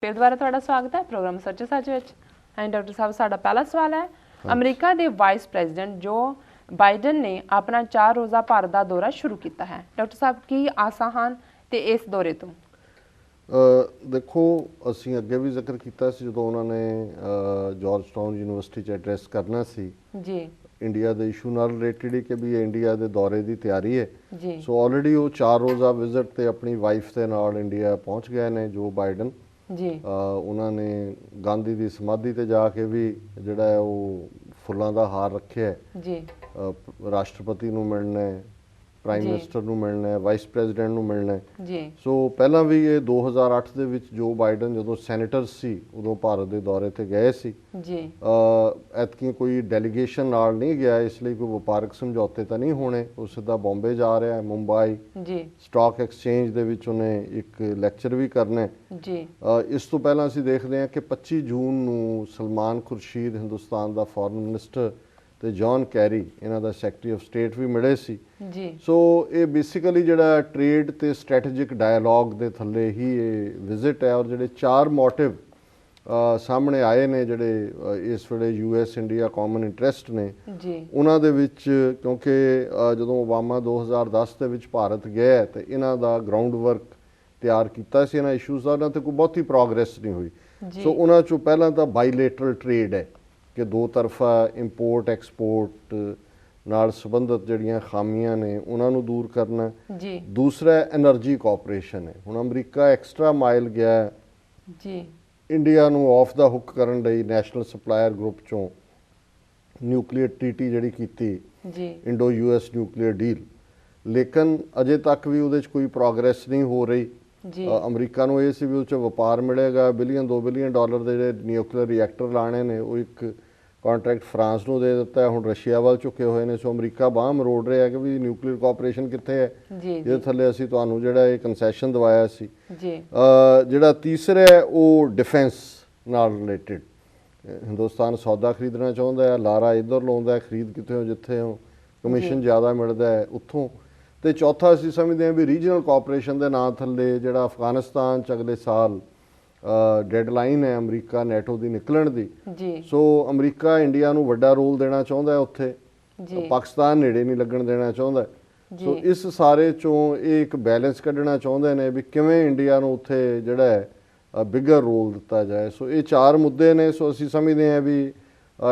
फिर दोबारा थोड़ा स्वागत है प्रोग्राम सच सच विच। एंड डॉक्टर साहब साडा पहला सवाल है, अमरीका के वाइस प्रेजिडेंट जो बाइडन ने अपना 4 रोज़ा भारत का दौरा शुरू किया है। डॉक्टर साहब की आसां हैं ते इस दौरे तो? देखो असी अगे भी जिक्र किया जो उन्होंने जॉर्ज टाउन यूनिवर्सिटी एड्रैस करना सी जी इंडिया के इशू नाल रिलेटेड ही कि भी इंडिया के दौरे की तैयारी है जी सो ऑलरेडी वो 4 रोज़ा विजिट ते अपनी वाइफ के नाल इंडिया पहुँच गए ने जो बाइडन जी उन्होंने गांधी की समाधि ते जाके भी जिहड़ा है वो फुलों का हार रखे है जी राष्ट्रपति नूं मिलना है प्राइम जी। मिनिस्टर नूं मिलना है वाइस प्रेजिडेंट नूं मिलना है जी सो पहला भी ये 2008 ਦੇ ਵਿੱਚ ਜੋ ਬਾਈਡਨ ਜਦੋਂ ਸੈਨੇਟਰ ਸੀ ਉਦੋਂ ਭਾਰਤ ਦੇ ਦੌਰੇ ਤੇ ਗਏ ਸੀ जी ਐਤਕੀ ਕੋਈ ਡੈਲੀਗੇਸ਼ਨ ਨਾਲ ਨਹੀਂ ਗਿਆ ਇਸ ਲਈ ਕੋਈ ਵਪਾਰਕ ਸਮਝੌਤੇ ਤਾਂ ਨਹੀਂ ਹੋਣੇ ਉਹ ਸਿੱਧਾ ਬੰਬੇ ਜਾ ਰਿਹਾ ਹੈ ਮੁੰਬਈ जी ਸਟਾਕ ਐਕਸਚੇਂਜ ਦੇ ਵਿੱਚ ਉਹਨੇ ਇੱਕ ਲੈਕਚਰ ਵੀ ਕਰਨਾ ਹੈ जी ਇਸ ਤੋਂ ਪਹਿਲਾਂ ਅਸੀਂ ਦੇਖਦੇ ਹਾਂ ਕਿ 25 ਜੂਨ ਨੂੰ ਸਲਮਾਨ ਖੁਰਸ਼ੀਦ ਹਿੰਦੁਸਤਾਨ ਦਾ ਫੋਰਨ ਮਿਨਿਸਟਰ ਤੇ ਜੌਨ ਕੈਰੀ ਇਹਨਾਂ ਦਾ ਸੈਕਟਰੀ ਆਫ ਸਟੇਟ ਵੀ ਮਿਲੇ ਸੀ जी ਸੋ ਇਹ ਬੇਸਿਕਲੀ ਜਿਹੜਾ ਟ੍ਰੇਡ ਤੇ ਸਟ੍ਰੈਟੇਜਿਕ ਡਾਇਲੌਗ ਦੇ ਥੱਲੇ ਹੀ ਇਹ ਵਿਜ਼ਿਟ ਹੈ ਔਰ ਜਿਹੜੇ 4 ਮੋਟਿਵ ਸਾਹਮਣੇ ਆਏ ਨੇ ਜਿਹੜੇ ਇਸ ਵੇਲੇ ਯੂਐਸ ਇੰਡੀਆ ਕਾਮਨ ਇੰਟਰਸਟ ਨੇ जी ਉਹਨਾਂ ਦੇ ਵਿੱਚ ਕਿਉਂਕਿ ਜਦੋਂ ਓਬਾਮਾ 2010 ਦੇ ਵਿੱਚ ਭਾਰਤ ਗਿਆ ਤੇ ਇਹਨਾਂ ਦਾ ਗਰਾਊਂਡ ਵਰਕ ਤਿਆਰ ਕੀਤਾ ਸੀ ਇਹਨਾਂ ਇਸ਼ੂਜ਼ ਦਾ ਉਹਨਾਂ ਤੇ ਕੋਈ ਬਹੁਤੀ ਪ੍ਰੋਗਰੈਸ ਨਹੀਂ ਹੋਈ जी ਸੋ ਉਹਨਾਂ ਚੋਂ ਪਹਿਲਾਂ ਤਾਂ ਬਾਈਲੇਟਰਲ ਟ੍ਰੇਡ ਹੈ ਕਿ ਦੋ ਤਰਫਾ ਇੰਪੋਰਟ ਐਕਸਪੋਰਟ ਨਾਲ ਸੰਬੰਧਿਤ ਜਿਹੜੀਆਂ ਖਾਮੀਆਂ ਨੇ ਉਹਨਾਂ ਨੂੰ ਦੂਰ ਕਰਨਾ जी ਦੂਸਰਾ એનર્ਜੀ ਕੋਆਪਰੇਸ਼ਨ ਹੈ ਹੁਣ ਅਮਰੀਕਾ ਐਕਸਟਰਾ ਮਾਈਲ ਗਿਆ ਹੈ जी ਇੰਡੀਆ ਨੂੰ ਆਫ ਦਾ ਹੁੱਕ ਕਰਨ ਲਈ ਨੈਸ਼ਨਲ ਸਪਲਾਇਰ ਗਰੁੱਪ ਚੋਂ ਨਿਊਕਲੀਅਰ ਟ੍ਰੀਟੀ ਜਿਹੜੀ ਕੀਤੀ जी ਇੰਡੋ ਯੂਐਸ ਨਿਊਕਲੀਅਰ ਡੀਲ ਲੇਕਿਨ ਅਜੇ ਤੱਕ ਵੀ ਉਹਦੇ 'ਚ ਕੋਈ ਪ੍ਰੋਗਰੈਸ ਨਹੀਂ ਹੋ ਰਹੀ जी ਅਮਰੀਕਾ ਨੂੰ ਇਹ ਸੀ ਵੀ ਉਹ 'ਚ ਵਪਾਰ ਮਿਲੇਗਾ ਬਿਲੀਅਨ $2 ਬਿਲੀਅਨ ਦੇ ਜਿਹੜੇ ਨਿਊਕਲੀਅਰ ਰਿਐਕਟਰ ਲਾਣੇ ਨੇ ਉਹ ਇੱਕ ਕੰਟਰੈਕਟ ਫਰਾਂਸ ਨੂੰ ਦੇ ਦਿੱਤਾ ਹੈ ਹੁਣ ਰਸ਼ੀਆ ਵੱਲ ਝੁਕੇ ਹੋਏ ਨੇ ਸੋ ਅਮਰੀਕਾ ਬਾਂਹ ਮਰੋੜ ਰਿਹਾ ਕਿ ਵੀ ਨਿਊਕਲੀਅਰ ਕੋਆਪਰੇਸ਼ਨ ਕਿੱਥੇ ਹੈ जी ਇਹਦੇ ਥੱਲੇ ਅਸੀਂ ਤੁਹਾਨੂੰ ਜਿਹੜਾ ਇਹ ਕਨਸੈਸ਼ਨ ਦਵਾਇਆ ਸੀ जी ਜਿਹੜਾ ਤੀਸਰਾ ਹੈ ਉਹ ਡਿਫੈਂਸ ਨਾਲ ਰਿਲੇਟਡ ਹਿੰਦੁਸਤਾਨ ਸੌਦਾ ਖਰੀਦਣਾ ਚਾਹੁੰਦਾ ਹੈ ਲਾਰਾ ਇੱਧਰ ਲਾਉਂਦਾ ਹੈ ਖਰੀਦ ਕਿੱਥੇ ਹੋ ਜਿੱਥੇ ਹੋ ਕਮਿਸ਼ਨ ਜ਼ਿਆਦਾ ਮਿਲਦਾ ਹੈ ਉੱਥੋਂ ਤੇ ਚੌਥਾ ਅਸੀਂ ਸਮਝਦੇ ਹਾਂ ਵੀ ਰੀਜਨਲ ਕੋਆਪਰੇਸ਼ਨ ਦੇ ਨਾਂ ਥੱਲੇ ਜਿਹੜਾ ਅਫਗਾਨਿਸਤਾਨ 'ਚ ਅਗਲੇ ਸਾਲ ਡੈਡਲਾਈਨ ਹੈ ਅਮਰੀਕਾ ਨੈਟੋ ਦੀ ਨਿਕਲਣ ਦੀ जी ਸੋ ਅਮਰੀਕਾ ਇੰਡੀਆ ਨੂੰ ਵੱਡਾ ਰੋਲ ਦੇਣਾ ਚਾਹੁੰਦਾ ਹੈ ਉੱਥੇ जी ਪਾਕਿਸਤਾਨ ਨੇੜੇ ਨਹੀਂ ਲੱਗਣ ਦੇਣਾ ਚਾਹੁੰਦਾ ਹੈ। ਸੋ जी ਇਸ ਸਾਰੇ ਚੋਂ ਇਹ ਇੱਕ ਬੈਲੈਂਸ ਕੱਢਣਾ ਚਾਹੁੰਦੇ ਨੇ ਵੀ ਕਿਵੇਂ ਇੰਡੀਆ ਨੂੰ ਉੱਥੇ ਜਿਹੜਾ ਹੈ ਬਿਗਰ ਰੋਲ ਦਿੱਤਾ ਜਾਏ ਸੋ ਇਹ 4 ਮੁੱਦੇ ਨੇ ਸੋ ਅਸੀਂ ਸਮਝਦੇ ਹਾਂ ਵੀ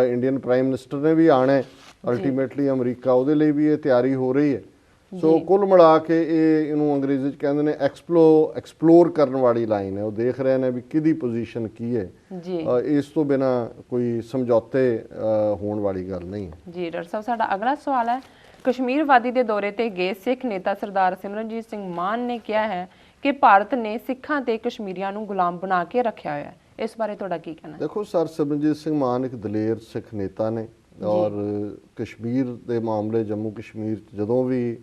ਇੰਡੀਅਨ ਪ੍ਰਾਈਮ ਮਿਨਿਸਟਰ ਨੇ ਵੀ ਆਣਾ ਅਲਟੀਮੇਟਲੀ ਅਮਰੀਕਾ ਉਹਦੇ ਲਈ ਵੀ ਇਹ ਤਿਆਰੀ ਹੋ ਰਹੀ ਹੈ ਸੋ ਕੁੱਲ ਮਿਲਾ ਕੇ ਇਹ ਇਹਨੂੰ ਅੰਗਰੇਜ਼ੀ 'ਚ ਕਹਿੰਦੇ ਨੇ ਐਕਸਪਲੋਰ ਕਰਨ ਵਾਲੀ ਲਾਈਨ ਹੈ ਉਹ ਦੇਖ ਰਹੇ ਨੇ ਵੀ ਕਿਹਦੀ ਪੋਜੀਸ਼ਨ ਕੀ ਹੈ जी ਇਸ ਤੋਂ ਬਿਨਾ ਕੋਈ ਸਮਝੌਤੇ ਹੋਣ ਵਾਲੀ ਗੱਲ ਨਹੀਂ ਹੈ ਜੀ ਡਾਕਟਰ ਸਾਹਿਬ ਸਾਡਾ ਅਗਲਾ ਸਵਾਲ ਹੈ, ਕਸ਼ਮੀਰ ਵਾਦੀ ਦੇ ਦੌਰੇ ਤੇ ਗਏ ਸਿੱਖ ਨੇਤਾ ਸਰਦਾਰ ਸਿਮਰਨਜੀਤ ਸਿੰਘ ਮਾਨ ਨੇ ਕਿਹਾ ਹੈ ਕਿ ਭਾਰਤ ਨੇ ਸਿੱਖਾਂ ਤੇ ਕਸ਼ਮੀਰੀਆਂ ਨੂੰ ਗੁਲਾਮ ਬਣਾ ਕੇ ਰੱਖਿਆ ਹੋਇਆ ਹੈ। ਇਸ ਬਾਰੇ ਤੁਹਾਡਾ ਕੀ ਕਹਿਣਾ ਹੈ? ਦੇਖੋ ਸਰ ਸਿਮਰਨਜੀਤ ਸਿੰਘ ਮਾਨ ਇੱਕ ਦਲੇਰ ਸਿੱਖ ਨੇਤਾ ਨੇ ਔਰ ਕਸ਼ਮੀਰ ਦੇ ਮਾਮਲੇ ਜੰਮੂ ਕਸ਼ਮੀਰ 'ਚ ਜਦੋਂ ਵੀ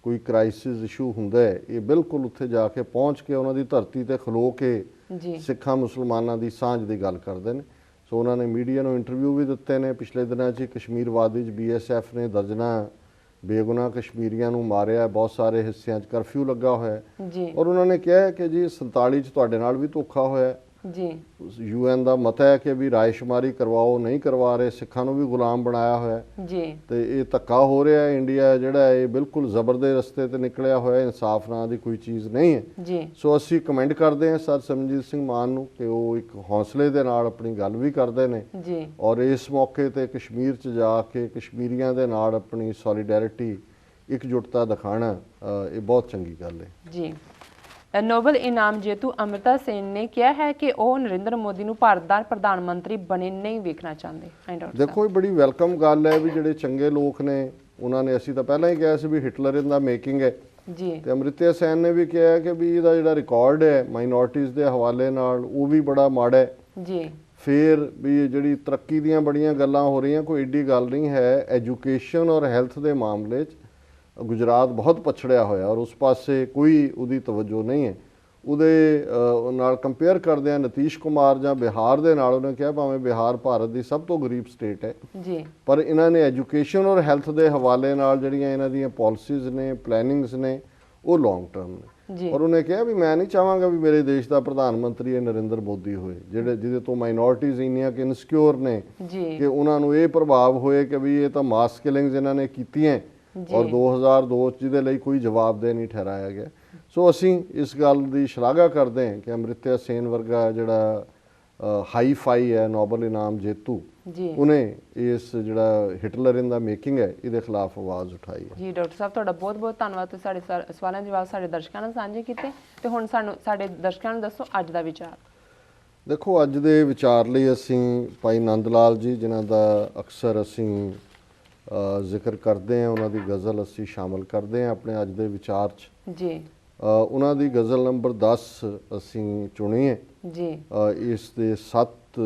ਕੋਈ ਕ੍ਰਾਈਸਿਸ ਇਸ਼ੂ ਹੁੰਦਾ ਹੈ ਇਹ ਬਿਲਕੁਲ ਉੱਥੇ ਜਾ ਕੇ ਪਹੁੰਚ ਕੇ ਉਹਨਾਂ ਦੀ ਧਰਤੀ ਤੇ ਖਲੋ ਕੇ ਜੀ ਸਿੱਖਾਂ ਮੁਸਲਮਾਨਾਂ ਦੀ ਸਾਂਝ ਦੀ ਗੱਲ ਕਰਦੇ ਨੇ ਸੋ ਉਹਨਾਂ ਨੇ ਮੀਡੀਆ ਨੂੰ ਇੰਟਰਵਿਊ ਵੀ ਦਿੱਤੇ ਨੇ ਪਿਛਲੇ ਦਿਨਾਂ 'ਚ ਕਸ਼ਮੀਰ ਵਾਦੀ 'ਚ BSF ਨੇ ਦਰਜਨਾਂ ਬੇਗੁਨਾਹ ਕਸ਼ਮੀਰੀਆਂ ਨੂੰ ਮਾਰਿਆ ਬਹੁਤ ਸਾਰੇ ਹਿੱਸਿਆਂ 'ਚ ਕਰਫਿਊ ਲੱਗਾ ਹੋਇਆ ਜੀ ਔਰ ਉਹਨਾਂ ਨੇ ਕਿਹਾ ਕਿ ਜੀ 47 'ਚ ਤੁਹਾਡੇ ਨਾਲ ਵੀ ਧੋਖਾ ਹੋਇਆ ਜੀ UN ਦਾ ਮਤ ਹੈ ਕਿ ਵੀ ਰਾਇਸ਼ੁਮਾਰੀ ਕਰਵਾਓ ਨਹੀਂ ਕਰਵਾ ਰਹੇ ਸਿੱਖਾਂ ਨੂੰ ਵੀ ਗੁਲਾਮ ਬਣਾਇਆ ਹੋਇਆ ਜੀ ਤੇ ਇਹ ਧੱਕਾ ਹੋ ਰਿਹਾ ਹੈ ਇੰਡੀਆ ਜਿਹੜਾ ਇਹ ਬਿਲਕੁਲ ਜ਼ਬਰ ਦੇ ਰਸਤੇ ਤੇ ਨਿਕਲਿਆ ਹੋਇਆ ਇਨਸਾਫ ਨਾਂ ਦੀ ਕੋਈ ਚੀਜ਼ ਨਹੀਂ ਹੈ ਜੀ ਸੋ ਅਸੀਂ ਕਮੈਂਟ ਕਰਦੇ ਹਾਂ ਸਰ ਸਿਮਰਨਜੀਤ ਸਿੰਘ ਮਾਨ ਨੂੰ ਕਿ ਉਹ ਇੱਕ ਹੌਸਲੇ ਦੇ ਨਾਲ ਆਪਣੀ ਗੱਲ ਵੀ ਕਰਦੇ ਨੇ ਜੀ ਔਰ ਇਸ ਮੌਕੇ ਤੇ ਕਸ਼ਮੀਰ 'ਚ ਜਾ ਕੇ ਕਸ਼ਮੀਰੀਆਂ ਦੇ ਨਾਲ ਆਪਣੀ ਸੋਲੀਡੈਰਿਟੀ ਇਕਜੁੱਟਤਾ ਦਿਖਾਣਾ ਇਹ ਬਹੁਤ ਚੰਗੀ ਗੱਲ ਹੈ ਜੀ ਨੋਬਲ ਇਨਾਮ ਜੇਤੂ ਅਮ੍ਰਿਤਾ ਸੇਨ ਨੇ ਕਿਹਾ ਹੈ ਕਿ ਉਹ ਨਰਿੰਦਰ ਮੋਦੀ ਨੂੰ ਭਾਰਤ ਦਾ ਪ੍ਰਧਾਨ ਮੰਤਰੀ ਬਣੇ ਨਹੀਂ ਵੇਖਣਾ ਚਾਹੁੰਦੇ। ਦੇਖੋ ਇਹ ਬੜੀ ਵੈਲਕਮ ਗੱਲ ਹੈ ਵੀ ਜਿਹੜੇ ਚੰਗੇ ਲੋਕ ਨੇ ਉਹਨਾਂ ਨੇ ਅਸੀਂ ਤਾਂ ਪਹਿਲਾਂ ਹੀ ਕਿਹਾ ਸੀ ਵੀ ਹਿਟਲਰ ਇਨ ਦਾ ਮੇਕਿੰਗ ਹੈ ਜੀ ਤੇ ਅਮ੍ਰਿਤਾ ਸੇਨ ਨੇ ਵੀ ਕਿਹਾ ਕਿ ਵੀ ਇਹਦਾ ਜਿਹੜਾ ਰਿਕਾਰਡ ਹੈ ਮਾਈਨੋਰਟੀਜ਼ ਦੇ ਹਵਾਲੇ ਨਾਲ ਉਹ ਵੀ ਬੜਾ ਮਾੜਾ ਹੈ ਜੀ ਫਿਰ ਵੀ ਜਿਹੜੀ ਤਰੱਕੀ ਦੀਆਂ ਬੜੀਆਂ ਗੱਲਾਂ ਹੋ ਰਹੀਆਂ ਕੋਈ ਏਡੀ ਗੱਲ ਨਹੀਂ ਹੈ ਐਜੂਕੇਸ਼ਨ ਔਰ ਹੈਲਥ ਦੇ ਮਾਮਲੇ 'ਚ ਗੁਜਰਾਤ ਬਹੁਤ ਪਛੜਿਆ ਹੋਇਆ ਔਰ ਉਸ ਪਾਸੇ ਕੋਈ ਉਹਦੀ ਤਵੱਜੋ ਨਹੀਂ ਹੈ ਉਹਦੇ ਨਾਲ ਕੰਪੇਅਰ ਕਰਦੇ ਆ ਨਤੀਸ਼ ਕੁਮਾਰ ਜਾਂ ਬਿਹਾਰ ਦੇ ਨਾਲ ਉਹਨੇ ਕਿਹਾ ਭਾਵੇਂ ਬਿਹਾਰ ਭਾਰਤ ਦੀ ਸਭ ਤੋਂ ਗਰੀਬ ਸਟੇਟ ਹੈ ਜੀ ਪਰ ਇਹਨਾਂ ਨੇ ਐਜੂਕੇਸ਼ਨ ਔਰ ਹੈਲਥ ਦੇ ਹਵਾਲੇ ਨਾਲ ਜਿਹੜੀਆਂ ਇਹਨਾਂ ਦੀਆਂ ਪਾਲਿਸੀਜ਼ ਨੇ ਪਲੈਨਿੰਗਸ ਨੇ ਉਹ ਲੌਂਗ ਟਰਮ ਨੇ ਜੀ ਔਰ ਉਹਨੇ ਕਿਹਾ ਵੀ ਮੈਂ ਨਹੀਂ ਚਾਹਾਂਗਾ ਵੀ ਮੇਰੇ ਦੇਸ਼ ਦਾ ਪ੍ਰਧਾਨ ਮੰਤਰੀ ਇਹ ਨਰਿੰਦਰ ਮੋਦੀ ਹੋਏ, ਜਿਹਦੇ ਤੋਂ ਮਾਈਨੋਰਟੀਜ਼ ਇੰਨੀਆਂ ਕਿ ਇਨਸਿਕਿਉਰ ਨੇ ਜੀ ਕਿ ਉਹਨਾਂ ਨੂੰ ਇਹ ਪ੍ਰਭਾਵ ਹੋਏ ਕਿ ਵੀ ਇਹ ਤਾਂ ਮਾਸ ਕਿਲਿੰਗਸ ਇਹਨਾਂ ਨੇ ਕੀਤੀਆਂ ਔਰ 2002 ਚ ਜਿਹਦੇ ਲਈ ਕੋਈ ਜਵਾਬਦੇਹ ਨਹੀਂ ਠਹਿਰਾਇਆ ਗਿਆ। ਸੋ ਅਸੀਂ ਇਸ ਗੱਲ ਦੀ ਸ਼ਲਾਘਾ ਕਰਦੇ ਹਾਂ ਕਿ ਅਮ੍ਰਿਤਿਆ ਸੇਨ ਵਰਗਾ ਜਿਹੜਾ ਹਾਈ ਫਾਈ ਹੈ ਨੋਬਲ ਇਨਾਮ ਜੇਤੂ, ਜੀ ਉਹਨੇ ਇਸ ਜਿਹੜਾ ਹਿਟਲਰ ਇਨ ਦਾ ਮੇਕਿੰਗ ਹੈ ਇਹਦੇ ਖਿਲਾਫ ਆਵਾਜ਼ ਉਠਾਈ ਹੈ। ਜੀ ਡਾਕਟਰ ਸਾਹਿਬ ਤੁਹਾਡਾ ਬਹੁਤ ਬਹੁਤ ਧੰਨਵਾਦ, ਤੁਸੀਂ ਸਾਡੇ ਸਵਾਲਾਂ ਦੇ ਜਵਾਬ ਸਾਡੇ ਦਰਸ਼ਕਾਂ ਨਾਲ ਸਾਂਝੇ ਕੀਤੇ। ਤੇ ਹੁਣ ਸਾਡੇ ਦਰਸ਼ਕਾਂ ਨੂੰ ਦੱਸੋ ਅੱਜ ਦਾ ਵਿਚਾਰ। ਦੇਖੋ, ਅੱਜ ਦੇ ਵਿਚਾਰ ਲਈ ਅਸੀਂ ਭਾਈ ਨੰਦ ਲਾਲ ਜੀ, ਜਿਨ੍ਹਾਂ ਦਾ ਅਕਸਰ ਅਸੀਂ ਜ਼ਿਕਰ ਕਰਦੇ ਹਾਂ, ਉਹਨਾਂ ਦੀ ਗਜ਼ਲ ਅਸੀਂ ਸ਼ਾਮਲ ਕਰਦੇ ਹਾਂ ਆਪਣੇ ਅੱਜ ਦੇ ਵਿਚਾਰ 'ਚ। ਜੀ ਉਹਨਾਂ ਦੀ ਗਜ਼ਲ ਨੰਬਰ 10 ਅਸੀਂ ਚੁਣੀ ਹੈ। ਜੀ ਇਸ ਦੇ 7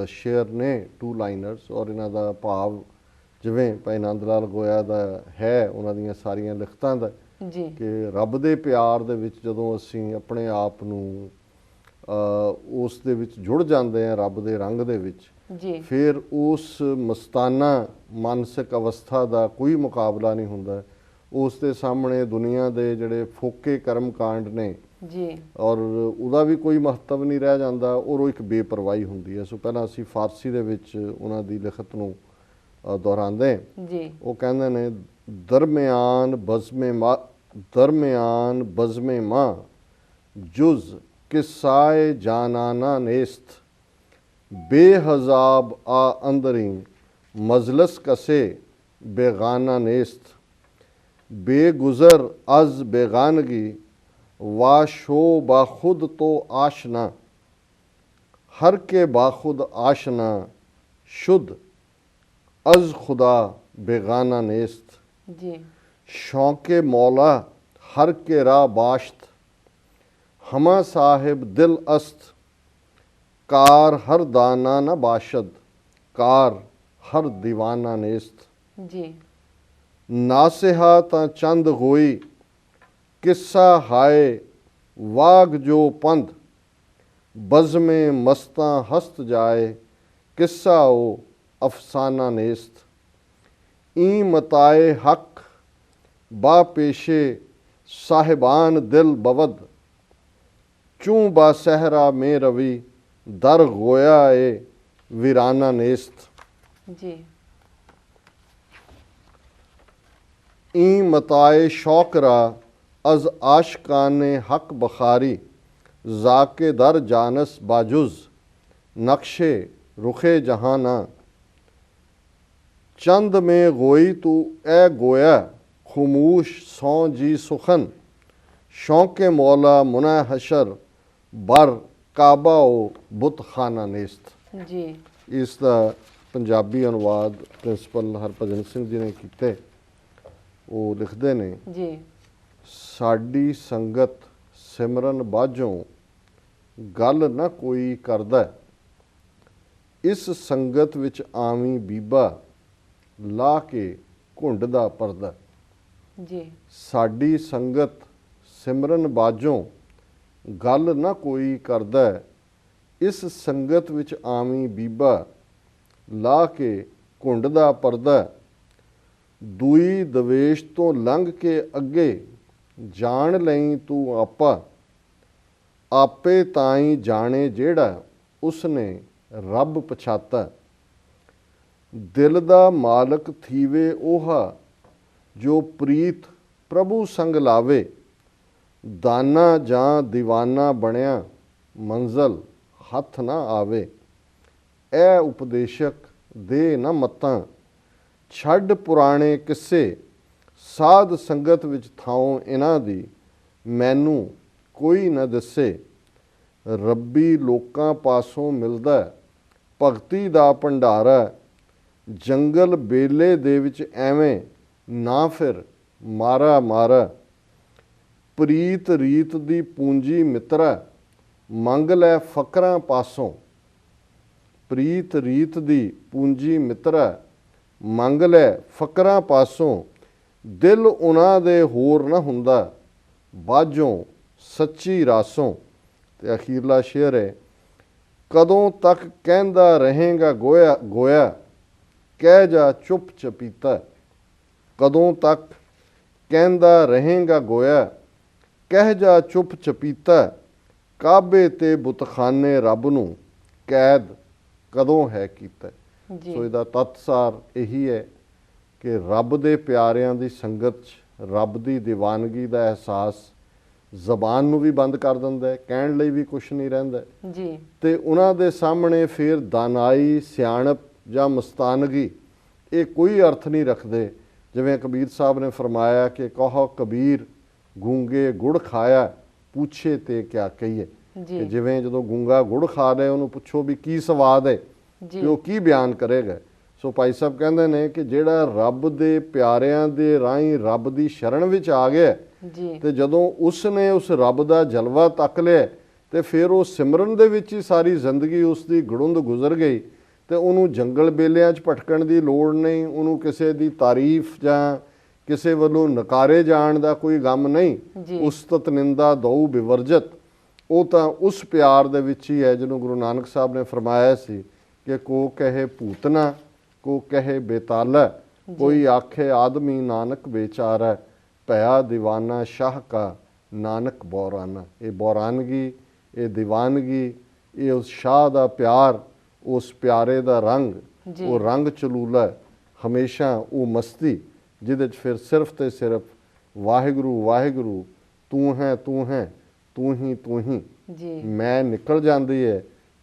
ਸ਼ੇਅਰ ਨੇ, 2 ਲਾਈਨਰਸ, ਔਰ ਇਹਨਾਂ ਦਾ ਭਾਵ ਜਿਵੇਂ ਭਾਈ ਨੰਦ ਲਾਲ ਗੋਇਆ ਦਾ ਹੈ ਉਹਨਾਂ ਦੀਆਂ ਸਾਰੀਆਂ ਲਿਖਤਾਂ ਦਾ ਜੀ ਕਿ ਰੱਬ ਦੇ ਪਿਆਰ ਦੇ ਵਿੱਚ ਜਦੋਂ ਅਸੀਂ ਆਪਣੇ ਆਪ ਨੂੰ ਉਸ ਦੇ ਵਿੱਚ ਜੁੜ ਜਾਂਦੇ ਹਾਂ, ਰੱਬ ਦੇ ਰੰਗ ਦੇ ਵਿੱਚ, ਜੀ ਫਿਰ ਉਸ ਮਸਤਾਨਾ ਮਾਨਸਿਕ ਅਵਸਥਾ ਦਾ ਕੋਈ ਮੁਕਾਬਲਾ ਨਹੀਂ ਹੁੰਦਾ। ਉਸ ਦੇ ਸਾਹਮਣੇ ਦੁਨੀਆ ਦੇ ਜਿਹੜੇ ਫੋਕੇ ਕਰਮ ਕਾਂਡ ਨੇ ਜੀ ਔਰ ਉਹਦਾ ਵੀ ਕੋਈ ਮਹੱਤਵ ਨਹੀਂ ਰਹਿ ਜਾਂਦਾ, ਔਰ ਉਹ ਇੱਕ ਬੇਪਰਵਾਹੀ ਹੁੰਦੀ ਹੈ। ਸੋ ਪਹਿਲਾਂ ਅਸੀਂ ਫਾਰਸੀ ਦੇ ਵਿੱਚ ਉਹਨਾਂ ਦੀ ਲਿਖਤ ਨੂੰ ਦੁਹਰਾਉਂਦੇ ਹਾਂ। ਜੀ ਉਹ ਕਹਿੰਦੇ ਨੇ, ਦਰਮਿਆਨ ਬਜ਼ਮੇ ਮਾਂ ਜੁਜ਼ ਕਿਸਾਏ ਜਾਨਾਨਾ नेस्त, बेहजाब आ अंदरिंग मजलस कसे बेगाना नेस्त, बेगुजर अज बेगानगी वाशो बाखुद तो आशना, हर के बाखुद आशना शुद अज खुदा बेगाना नेस्त, जी शौक़े मौला हर के रा बाश्त, हमा साहिब दिल अस्त, कार हर दाना न बाशद, कार हर दीवाना नेस्त, जी नासिहा ता चंद होई किस्सा हाय वाग जो पंद, बज़मे मस्ता हस्त जाए किस्सा ओ अफसाना नेस्त, ई मताए हक बा पेशे साहिबान दिल बवद, चूँ बा सहरा में रवि दर गोया ए वीराना नेस्त, जी ई मताए शौकरा अज आशकाने हक बखारी, जाके दर जानस बाजुज नक्शे रुखे जहाना, चंद में गोई तू ए गोया खुमूश सौ जी सुखन, शौक़े मौला मुना हशर बर काबा ओ बुत खाना नेस्त। जी ਇਸ ਦਾ ਪੰਜਾਬੀ ਅਨੁਵਾਦ ਪ੍ਰਿੰਸੀਪਲ ਹਰਭਜਨ ਸਿੰਘ ਜੀ ਨੇ ਕੀਤੇ। ਉਹ ਲਿਖਦੇ ਨੇ, जी ਸਾਡੀ ਸੰਗਤ ਸਿਮਰਨ ਬਾਝੋਂ ਗੱਲ ਨਾ ਕੋਈ ਕਰਦਾ, ਇਸ ਸੰਗਤ ਵਿੱਚ ਆਵੀਂ ਬੀਬਾ ਲਾ ਕੇ ਘੁੰਡ ਦਾ ਪਰਦਾ। जी ਸਾਡੀ ਸੰਗਤ ਸਿਮਰਨ ਬਾਝੋਂ ਗੱਲ ਨਾ ਕੋਈ ਕਰਦਾ, ਇਸ ਸੰਗਤ ਵਿੱਚ ਆਵੀਂ ਬੀਬਾ ਲਾ ਕੇ ਘੁੰਡ ਦਾ ਪਰਦਾ, ਦੂਈ ਦਵੇਸ਼ ਤੋਂ ਲੰਘ ਕੇ ਅੱਗੇ ਜਾਣ ਲਈ ਤੂੰ ਆਪਾ, ਆਪੇ ਤਾਈ ਜਾਣੇ ਜਿਹੜਾ ਉਸਨੇ ਰੱਬ ਪਛਾਤਾ, ਦਿਲ ਦਾ ਮਾਲਕ ਥੀਵੇ ओहा ਜੋ ਪ੍ਰੀਤ ਪ੍ਰਭੂ ਸੰਗ ਲਾਵੇ, ਦਾਨਾ ਜਾਂ ਦੀਵਾਨਾ ਬਣਿਆ ਮੰਜ਼ਲ ਹੱਥ ਨਾ ਆਵੇ, ਇਹ ਉਪਦੇਸ਼ਕ ਦੇ ਨਾ ਮਤਾਂ, ਛੱਡ ਪੁਰਾਣੇ ਕਿੱਸੇ ਸਾਧ ਸੰਗਤ ਵਿੱਚ ਥਾਉ ਇਹਨਾਂ ਦੀ, ਮੈਨੂੰ ਕੋਈ ਨਾ ਦੱਸੇ, ਰੱਬੀ ਲੋਕਾਂ ਪਾਸੋਂ ਮਿਲਦਾ ਭਗਤੀ ਦਾ ਭੰਡਾਰਾ, ਜੰਗਲ ਬੇਲੇ ਦੇ ਵਿੱਚ ਐਵੇਂ ਨਾ ਫਿਰ ਮਾਰਾ ਮਾਰਾ, ਪ੍ਰੀਤ ਰੀਤ ਦੀ ਪੂੰਜੀ ਮਿੱਤਰਾ ਮੰਗ ਲੈ ਫਕਰਾਂ ਪਾਸੋਂ, ਪ੍ਰੀਤ ਰੀਤ ਦੀ ਪੂੰਜੀ ਮਿੱਤਰਾ ਮੰਗ ਲੈ ਫਕਰਾਂ ਪਾਸੋਂ, ਦਿਲ ਉਹਨਾਂ ਦੇ ਹੋਰ ਨਾ ਹੁੰਦਾ ਬਾਝੋਂ ਸੱਚੀ ਰਾਸੋਂ। ਤੇ ਅਖੀਰਲਾ ਸ਼ੇਅਰ ਹੈ, ਕਦੋਂ ਤੱਕ ਕਹਿੰਦਾ ਰਹੇਗਾ ਗੋਇਆ ਗੋਇਆ, ਕਹਿ ਜਾ ਚੁੱਪ ਚਪੀਤਾ, ਕਦੋਂ ਤੱਕ ਕਹਿੰਦਾ ਰਹੇਗਾ ਗੋਇਆ, ਕਹਿ ਜਾ ਚੁੱਪ ਚਪੀਤਾ ਕਾਬੇ ਤੇ ਬੁਤਖਾਨੇ ਰੱਬ ਨੂੰ ਕੈਦ ਕਦੋਂ ਹੈ ਕੀਤਾ। ਜੀ ਸੋ ਇਹਦਾ ਤੱਤਸਾਰ ਇਹੀ ਹੈ ਕਿ ਰੱਬ ਦੇ ਪਿਆਰਿਆਂ ਦੀ ਸੰਗਤ 'ਚ ਰੱਬ ਦੀ ਦੀਵਾਨਗੀ ਦਾ ਅਹਿਸਾਸ ਜ਼ਬਾਨ ਨੂੰ ਵੀ ਬੰਦ ਕਰ ਦਿੰਦਾ ਹੈ, ਕਹਿਣ ਲਈ ਵੀ ਕੁਛ ਨਹੀਂ ਰਹਿੰਦਾ ਜੀ ਤੇ ਉਹਨਾਂ ਦੇ ਸਾਹਮਣੇ ਫਿਰ ਦਾਨਾਈ, ਸਿਆਣਪ ਜਾਂ ਮਸਤਾਨਗੀ ਇਹ ਕੋਈ ਅਰਥ ਨਹੀਂ ਰੱਖਦੇ। ਜਿਵੇਂ ਕਬੀਰ ਸਾਹਿਬ ਨੇ ਫਰਮਾਇਆ ਕਿ ਕਹੋ ਕਬੀਰ ਗੂੰਗੇ ਗੁੜ ਖਾਇਆ ਪੁੱਛੇ ਤੇ ਕਿਆ ਕਹੀਏ। ਕਿ ਜੀ ਜਿਵੇਂ ਜਦੋਂ ਗੂੰਗਾ ਗੁੜ ਖਾ ਰਿਹਾ ਉਹਨੂੰ ਪੁੱਛੋ ਵੀ ਕੀ ਸਵਾਦ ਹੈ ਜੀ ਕਿ ਉਹ ਕੀ ਬਿਆਨ ਕਰੇਗਾ। ਸੋ ਭਾਈ ਸਾਹਿਬ ਕਹਿੰਦੇ ਨੇ ਕਿ ਜਿਹੜਾ ਰੱਬ ਦੇ ਪਿਆਰਿਆਂ ਦੇ ਰਾਹੀਂ ਰੱਬ ਦੀ ਸ਼ਰਨ ਵਿੱਚ ਆ ਗਿਆ ਜੀ ਤੇ ਜਦੋਂ ਉਸ ਨੇ ਉਸ ਰੱਬ ਦਾ ਜਲਵਾ ਤੱਕ ਲਿਆ ਤੇ ਫਿਰ ਉਹ ਸਿਮਰਨ ਦੇ ਵਿੱਚ ਹੀ ਸਾਰੀ ਜ਼ਿੰਦਗੀ ਉਸ ਦੀ ਗੜੁੰਦ ਗੁਜ਼ਰ ਗਈ ਤੇ ਉਹਨੂੰ ਜੰਗਲ ਬੇਲਿਆਂ 'ਚ ਭਟਕਣ ਦੀ ਲੋੜ ਨਹੀਂ, ਉਹਨੂੰ ਕਿਸੇ ਦੀ ਤਾਰੀਫ ਜਾਂ ਕਿਸੇ ਵੱਲੋਂ ਨਕਾਰੇ ਜਾਣ ਦਾ ਕੋਈ ਗਮ ਨਹੀਂ। ਜੀ ਉਸਤਤ ਨਿੰਦਾ ਦਉ ਬਿਵਰਜਤ, ਉਹ ਤਾਂ ਉਸ ਪਿਆਰ ਦੇ ਵਿੱਚ ਹੀ ਹੈ ਜਿਹਨੂੰ ਗੁਰੂ ਨਾਨਕ ਸਾਹਿਬ ਨੇ ਫਰਮਾਇਆ ਸੀ ਕਿ ਕੋ ਕਹੇ ਭੂਤਨਾ ਕੋ ਕਹੇ ਬੇਤਾਲਾ ਕੋਈ ਆਖੇ ਆਦਮੀ ਨਾਨਕ ਬੇਚਾਰਾ ਭਇਆ दीवाना शाह का नानक बौराना। ये बौरानगी, ये दीवानगी, ये उस शाह दा प्यार, उस प्यारे दा रंग, जी। वो रंग चलूला हमेशा वो मस्ती जिहदे च फिर सिर्फ ते सिर्फ वाहिगुरू वाहिगुरू तू है तू है तू ही जी मैं निकल जाती है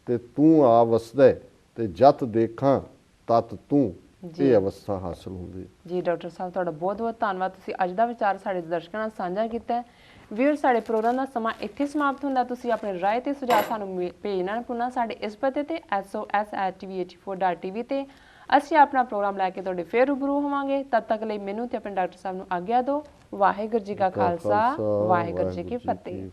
ते तू आ वसदा है ते जत देखा तत तू जी। ये अवस्था हासिल होंदी है। ਜੀ ਡਾਕਟਰ ਸਾਹਿਬ ਤੁਹਾਡਾ ਬਹੁਤ ਬਹੁਤ ਧੰਨਵਾਦ। ਤੁਸੀਂ ਅੱਜ ਦਾ ਵਿਚਾਰ ਸਾਡੇ ਦਰਸ਼ਕਾਂ ਨਾਲ ਸਾਂਝਾ ਕੀਤਾ ਹੈ। ਵੀਰ ਸਾਡੇ ਪ੍ਰੋਗਰਾਮ ਦਾ ਸਮਾਂ ਇੱਥੇ ਸਮਾਪਤ ਹੁੰਦਾ। ਤੁਸੀਂ ਆਪਣੇ ਰਾਏ ਤੇ ਸੁਝਾਅ ਸਾਨੂੰ ਭੇਜਣਾ ਨਾ ਭੁੱਲਣਾ ਸਾਡੇ ਇਸ ਪਤੇ ਤੇ sos@tv84.tv ਤੇ ਅਸੀਂ ਆਪਣਾ ਪ੍ਰੋਗਰਾਮ ਲੈ ਕੇ ਤੁਹਾਡੇ ਫੇਰ ਰੂਬਰੂ ਹੋਵਾਂਗੇ। ਤਦ ਤੱਕ ਲਈ ਮੈਨੂੰ ਤੇ ਆਪਣੇ ਡਾਕਟਰ ਸਾਹਿਬ ਨੂੰ ਆਗਿਆ ਦਿਓ। ਵਾਹਿਗੁਰੂ ਜੀ ਕਾ ਖਾਲਸਾ, ਵਾਹਿਗੁਰੂ ਜੀ ਕੀ ਫਤਿਹ।